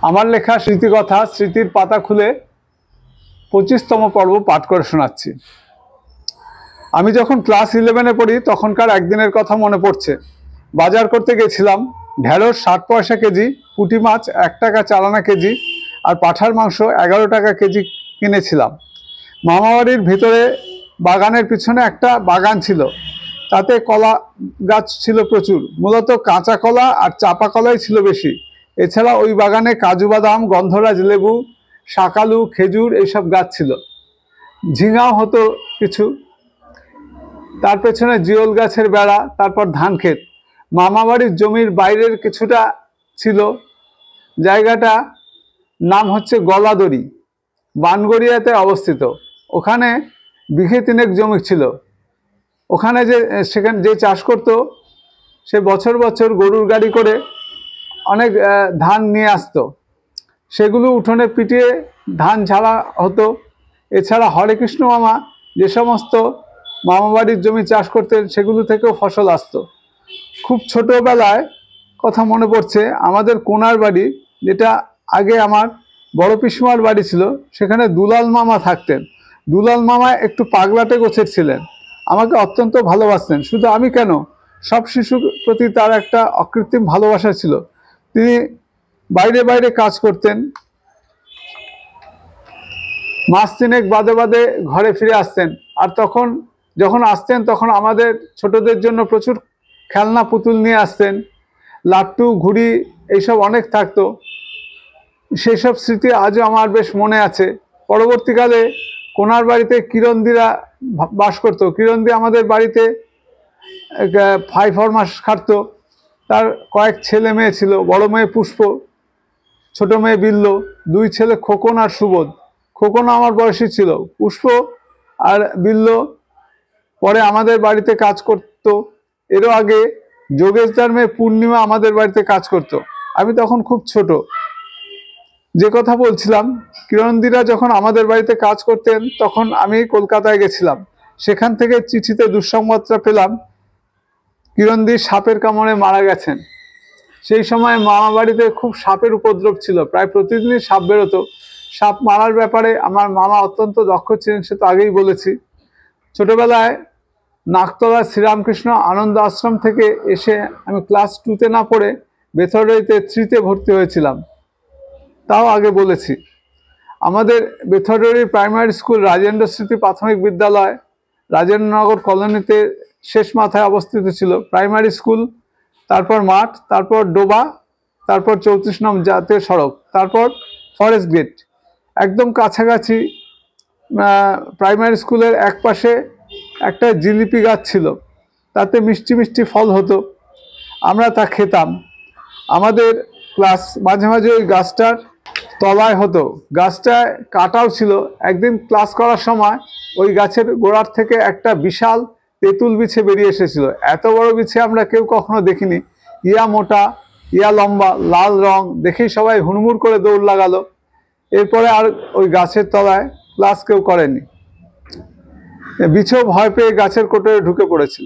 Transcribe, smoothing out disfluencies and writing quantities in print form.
আমার লেখা স্মৃতিকথা স্মৃতির পাতা খুলে 25তম পর্ব পাঠ করে শোনাচ্ছি। আমি যখন ক্লাস 11-এ পড়ি তখনকার একদিনের কথা মনে পড়ছে। বাজার করতে গেছিলাম। ঢেঁড়স 60 পয়সা কেজি, পুঁটি মাছ 1 টাকা চালানা কেজি আর পাঁঠার মাংস 11 টাকা কেজি কিনেছিলাম। মামাবাড়ির ভিতরে বাগানের পিছনে একটা বাগান ছিল, তাতে কলা গাছ ছিল প্রচুর, মূলত কাঁচা কলা আর চাপা কলাই ছিল বেশি। এছাড়া ওই বাগানে কাজু বাদাম, গন্ধরাজ লেবু, শাকালু, খেজুর এইসব গাছ ছিল। ঝিঙাও হতো কিছু। তার পেছনে জিওল গাছের বেড়া, তারপর ধান ক্ষেত। মামাবাড়ির জমির বাইরের কিছুটা ছিল, জায়গাটা নাম হচ্ছে গলাদড়ি, বানগড়িয়াতে অবস্থিত। ওখানে বিঘে 3 জমি ছিল। ওখানে সেখানে যে চাষ করত সে বছর বছর গরুর গাড়ি করে অনেক ধান নিয়ে আসতো, সেগুলো উঠোনে পিটিয়ে ধান ঝাড়া হতো। এছাড়া হরেকৃষ্ণ মামা যে সমস্ত মামাবাড়ির জমি চাষ করতেন সেগুলো থেকেও ফসল আসতো। খুব ছোটোবেলায় কথা মনে পড়ছে, আমাদের কোনার বাড়ি, যেটা আগে আমার বড় পিসিমার বাড়ি ছিল, সেখানে দুলাল মামা থাকতেন। দুলাল মামা একটু পাগলাটে গোছের ছিলেন, আমাকে অত্যন্ত ভালোবাসতেন। শুধু আমি কেন, সব শিশুর প্রতি তার একটা অকৃত্রিম ভালোবাসা ছিল। তিনি বাইরে বাইরে কাজ করতেন, মাস 3 বাদে বাদে ঘরে ফিরে আসতেন। আর যখন আসতেন তখন আমাদের ছোটদের জন্য প্রচুর খেলনা পুতুল নিয়ে আসতেন, লাট্টু, ঘুড়ি এইসব অনেক থাকতো। সেই সব স্মৃতি আজও আমার বেশ মনে আছে। পরবর্তীকালে কোনার বাড়িতে কিরণদিরা বাস করতো। কিরণদি আমাদের বাড়িতে 5 মাস খাটতো। তার কয়েক ছেলে মেয়ে ছিল। বড় মেয়ে পুষ্প, ছোট মেয়ে বিল্ল, 2 ছেলে খোকন আর সুবোধ। খোকন আমার বয়সী ছিল। পুষ্প আর বিল্ল পরে আমাদের বাড়িতে কাজ করত। এরও আগে যোগেশদার মেয়ে পূর্ণিমা আমাদের বাড়িতে কাজ করত। আমি তখন খুব ছোট। যে কথা বলছিলাম, কিরণদিরা যখন আমাদের বাড়িতে কাজ করতেন তখন আমি কলকাতায় গেছিলাম। সেখান থেকে চিঠিতে দুঃসংবাদটা পেলাম, কিরণদি সাপের কামড়ে মারা গেছেন। সেই সময় মামা বাড়িতে খুব সাপের উপদ্রব ছিল, প্রায় প্রতিদিনই সাপ বেরোতো। সাপ মারার ব্যাপারে আমার মামা অত্যন্ত দক্ষ ছিলেন, সে তো আগেই বলেছি। ছোটবেলায় নাকতলা শ্রীরামকৃষ্ণ আনন্দ আশ্রম থেকে এসে আমি ক্লাস 2-তে না পড়ে বেথরডাইতে 3-তে ভর্তি হয়েছিলাম, তাও আগে বলেছি। আমাদের বেথরডাইর প্রাইমারি স্কুল রাজেন্দ্র স্মৃতি প্রাথমিক বিদ্যালয় রাজেন্দ্রনগর কলোনিতে শেষ মাথায় অবস্থিত ছিল। প্রাইমারি স্কুল, তারপর মাঠ, তারপর ডোবা, তারপর 34 নং জাতীয় সড়ক, তারপর ফরেস্ট গেট। একদম কাছাকাছি প্রাইমারি স্কুলের এক পাশে একটা জিলিপি গাছ ছিল, তাতে মিষ্টি মিষ্টি ফল হতো, আমরা তা খেতাম। আমাদের ক্লাস মাঝে মাঝে ওই গাছটার তলায় হতো। গাছটায় কাটাও ছিল। একদিন ক্লাস করার সময় ওই গাছের গোড়ার থেকে একটা বিশাল তেঁতুল বিছে বেরিয়ে এসেছিল। এত বড় বিছে আমরা কেউ কখনো দেখিনি। ইয়া মোটা, ইয়া লম্বা, লাল রং, দেখেই সবাই হুড়মুড় করে দৌড় লাগালো। এরপরে আর ওই গাছের তলায় ক্লাস কেউ করেনি। বিছেও ভয় পেয়ে গাছের কোটরে ঢুকে পড়েছিল।